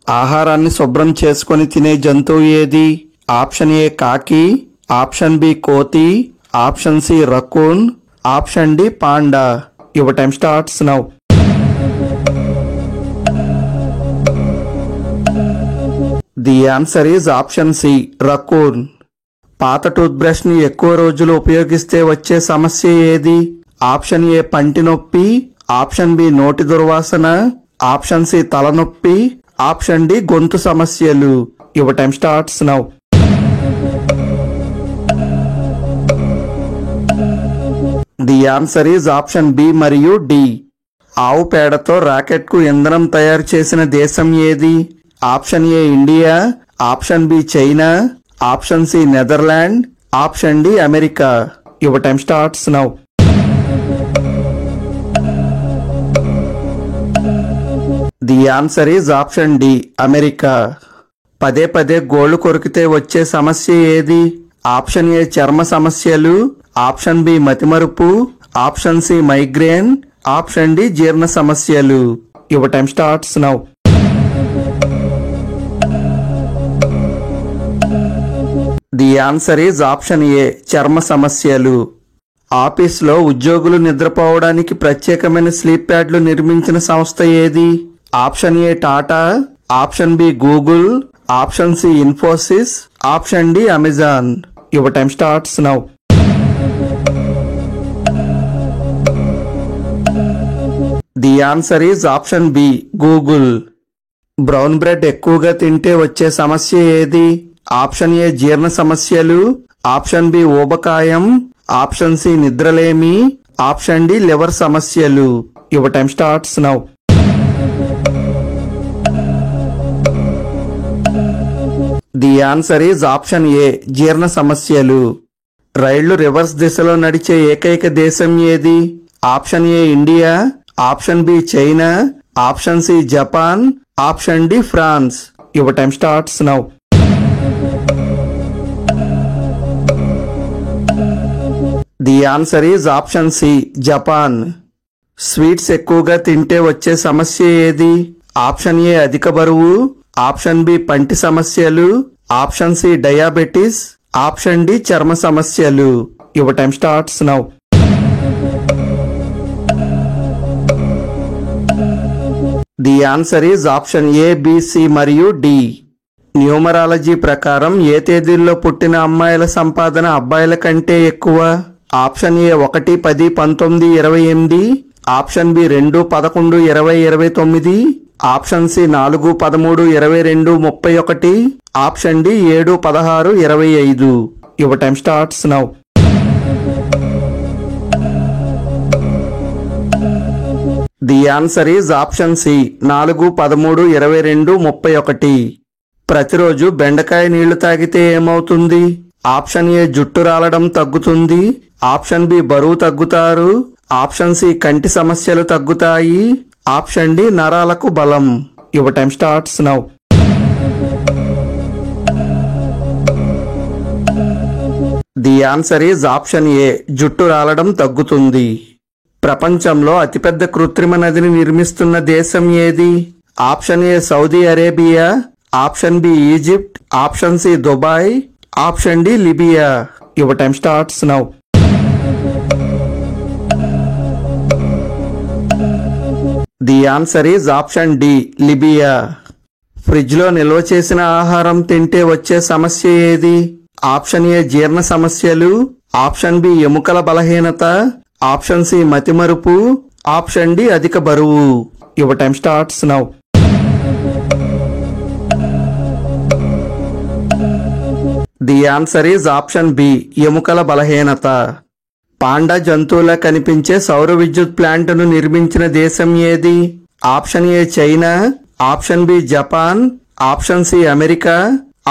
ఆహారాన్ని శుభ్రం చేసుకొని తినే జంతువు ఏది? ఆప్షన్ ఏ కాకి, ఆప్షన్ బి కోతి, option C raccoon, option D panda. Your time starts now. The answer is option C raccoon. పాత టూత్ బ్రష్ ని ఎక్కువ రోజులు ఉపయోగిస్తే వచ్చే సమస్య ఏది? ఆప్షన్ ఏ పంటి నొప్పి, ఆప్షన్ బి నోటి దుర్వాసన, ఆప్షన్ సి తలనొప్పి, ఆప్షన్ డి గొంతు సమస్యలు. Your time starts now. The answer is option B మరియు డి. ఆవు పేడతో రాకెట్ కు ఇంధనం తయారు చేసిన దేశం ఏది? Option A India, option B China, option C Netherland, option D America. Your time starts now. The answer is option D America. పదే పదే గోళ్లు కొరికితే వచ్చే సమస్య ఏది? ఆప్షన్ ఏ చర్మ సమస్యలు, ఆప్షన్ బి మతిమరుపు, option C migraine, option D జీర్ణ సమస్యలు. Your time starts now. The answer is option A చర్మ సమస్యలు. ఆఫీస్లో ఉద్యోగులు నిద్రపోవడానికి ప్రత్యేకమైన స్లీప్ ప్యాడ్లు నిర్మించిన సంస్థ ఏది? Option A Tata, option B Google, option C Infosys, option D Amazon. Your time starts now. The answer is option B Google. Brown bread ఎక్కువగా తింటే వచ్చే సమస్య ఏది? ఆప్షన్ ఏ జీర్ణ సమస్యలు, ఆప్షన్ బి ఊబకాయం, ఆప్షన్ సి నిద్రలేమి, ఆప్షన్ డి లివర్ సమస్యలు. Your time starts now. The answer is option A జీర్ణ సమస్యలు. రైళ్లు రివర్స్ దిశలో నడిచే ఏకైక దేశం ఏది? Option A India, option B China, option C Japan, option D France. Your time starts now. The answer is option C Japan. Sweets ఎక్కువగా తింటే వచ్చే సమస్య ఏది? ఆప్షన్ ఏ అధిక బరువు, ఆప్షన్ బి పంటి సమస్యలు, option C diabetes, option D చర్మ సమస్యలు. Your time starts now. The answer is option A, B, C మరియు డి. న్యూమరాలజీ ప్రకారం ఏ తేదీల్లో పుట్టిన అమ్మాయిల సంపాదన అబ్బాయిల కంటే ఎక్కువ? Option A 1, 10, 19, 28, option B 2, 11, 20, 29, option C 4, 13, 22, 31, option D 7, 16, 25. Your time starts now. The answer is option C 4, 13, 22, 31. ప్రతిరోజు బెండకాయ నీళ్లు తాగితే ఏమవుతుంది? ఆప్షన్ ఏ జుట్టు రాలడం తగ్గుతుంది, ఆప్షన్ బి బరువు తగ్గుతారు, ఆప్షన్ సి కంటి సమస్యలు తగ్గుతాయి, ఆప్షన్ డి నరాలకు బలం. Your time starts now. The answer is option ఏ జుట్టు రాలడం తగ్గుతుంది. ప్రపంచంలో అతిపెద్ద కృత్రిమ నదిని నిర్మిస్తున్న దేశం ఏది? Option A Saudi Arabia, option B Egypt, option C Dubai, option D Libya. Your time starts now. The answer is option D Libya. Fridge లో నిల్వ చేసిన ఆహారం తింటే వచ్చే సమస్య ఏది? ఆప్షన్ ఏ జీర్ణ సమస్యలు, ఆప్షన్ బి ఎముకల బలహీనత, ఆప్షన్ సి మతిమరుపు, ఆప్షన్ డి అధిక బరువు. Your time starts now. The answer is option B ఎముకల బలహీనత. పాండా జంతువులా కనిపించే సౌర విద్యుత్ ప్లాంట్ ను నిర్మించిన దేశం ఏది? Option A China, option B Japan, option C America,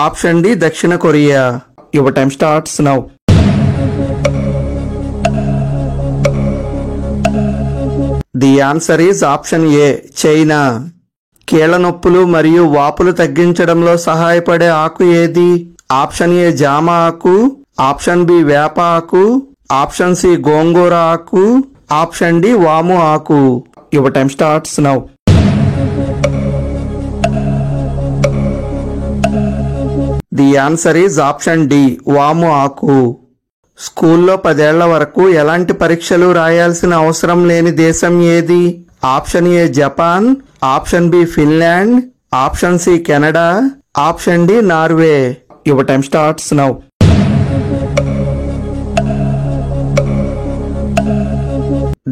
option D దక్షిణ Korea. Your time starts now. The answer is option A China. కీళ్ల నొప్పులు మరియు వాపులు తగ్గించడంలో సహాయపడే ఆకు ఏది? ఆప్షన్ ఏ జామ ఆకు, ఆప్షన్ బి వేప ఆకు, ఆప్షన్ సి గోంగూర ఆకు, ఆప్షన్ డి వాము ఆకు. Your time starts now. The answer is option D, వాము ఆకు. స్కూల్లో 10 ఏళ్ల వరకు ఎలాంటి పరీక్షలు రాయాల్సిన అవసరం లేని దేశం ఏది? Option A Japan, option B Finland, option C Canada, option D Norway. Your time starts now.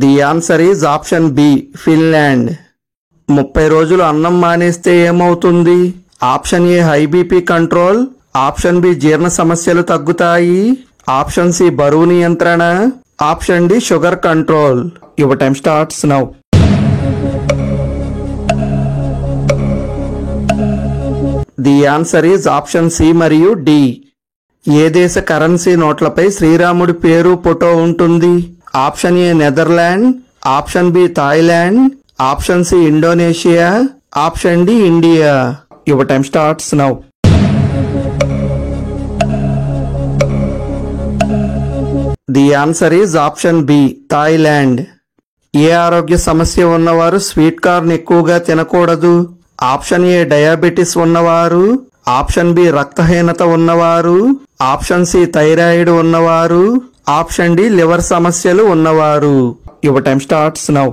The answer is option B, Finland. 30 రోజులు అన్నం మానేస్తే ఏమవుతుంది? Option A high BP control, option B జీర్ణ సమస్యలు తగ్గుతాయి, ఆప్షన్ సి బరువు నియంత్రణ, option D sugar control. Your time starts now. The answer is option C మరియు డి. ఏ దేశ కరెన్సీ నోట్లపై శ్రీరాముడి పేరు ఫోటో ఉంటుంది? Option A Netherland, option B Thailand, option C Indonesia, option D India. Your time starts now. The answer is option B, Thailand. ఏ ఆరోగ్య సమస్య ఉన్నవారు స్వీట్ కార్న్ ఎక్కువగా తినకూడదు? ఆప్షన్ ఏ డయాబెటిస్ ఉన్నవారు, ఆప్షన్ బి రక్తహీనత ఉన్నవారు, ఆప్షన్ సి థైరాయిడ్ ఉన్నవారు, ఆప్షన్ డి లివర్ సమస్యలు ఉన్నవారు. Your time starts now.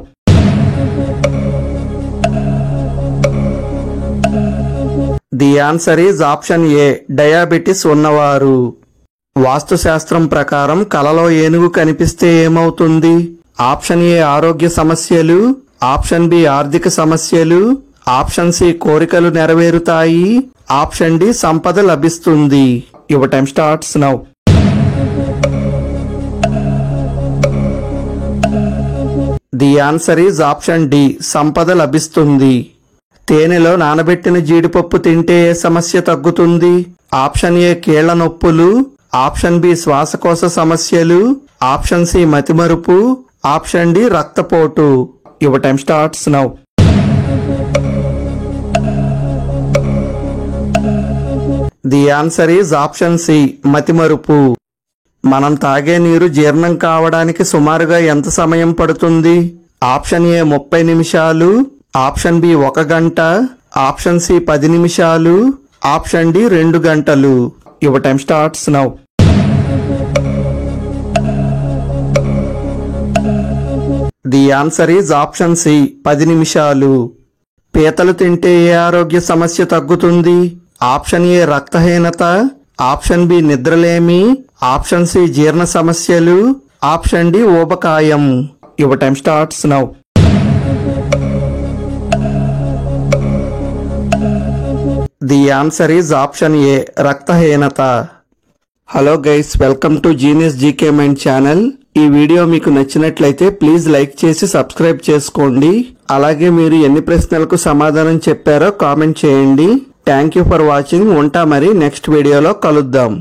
The answer is option A, diabetes ఉన్నవారు. వాస్తు శాస్త్రం ప్రకారం కలలో ఏనుగు కనిపిస్తే ఏమవుతుంది? ఆప్షన్ ఏ ఆరోగ్య సమస్యలు, ఆప్షన్ బి ఆర్థిక సమస్యలు, ఆప్షన్ సి కోరికలు నెరవేరుతాయి, ఆప్షన్ డి సంపద లభిస్తుంది. Your time starts now. The answer is option D, సంపద లభిస్తుంది. తేనెలో నానబెట్టిన జీడిపప్పు తింటే ఏ సమస్య తగ్గుతుంది? ఆప్షన్ ఏ కీళ్ల నొప్పులు, ఆప్షన్ బి శ్వాసకోశ సమస్యలు, ఆప్షన్ సి మతిమరుపు, ఆప్షన్ డి రక్తపోటు. Your time starts now. The answer is option C, మతిమరుపు. మనం తాగే నీరు జీర్ణం కావడానికి సుమారుగా ఎంత సమయం పడుతుంది? ఆప్షన్ ఏ 30 నిమిషాలు, ఆప్షన్ బి 1 గంట, ఆప్షన్ సి 10 నిమిషాలు, ఆప్షన్ డి 2 గంటలు. Your time starts now. The answer is option C, 10 నిమిషాలు. పీతలు తింటే ఏ ఆరోగ్య సమస్య తగ్గుతుంది? ఆప్షన్ ఏ రక్తహీనత, ఆప్షన్ బి నిద్రలేమి, ఆప్షన్ సి జీర్ణ సమస్యలు, ఆప్షన్ డి ఊబకాయం. Your time starts now. The answer is option A, రక్తహీనత. Hello guys, welcome to genius GK mind channel. ఈ వీడియో మీకు నచ్చినట్లయితే ప్లీజ్ లైక్ చేసి సబ్స్క్రైబ్ చేసుకోండి. అలాగే మీరు ఎన్ని ప్రశ్నలకు సమాధానం చెప్పారో కామెంట్ చేయండి. Thank you for watching. ఉంటా మరి నెక్స్ట్ వీడియోలో కలుద్దాం.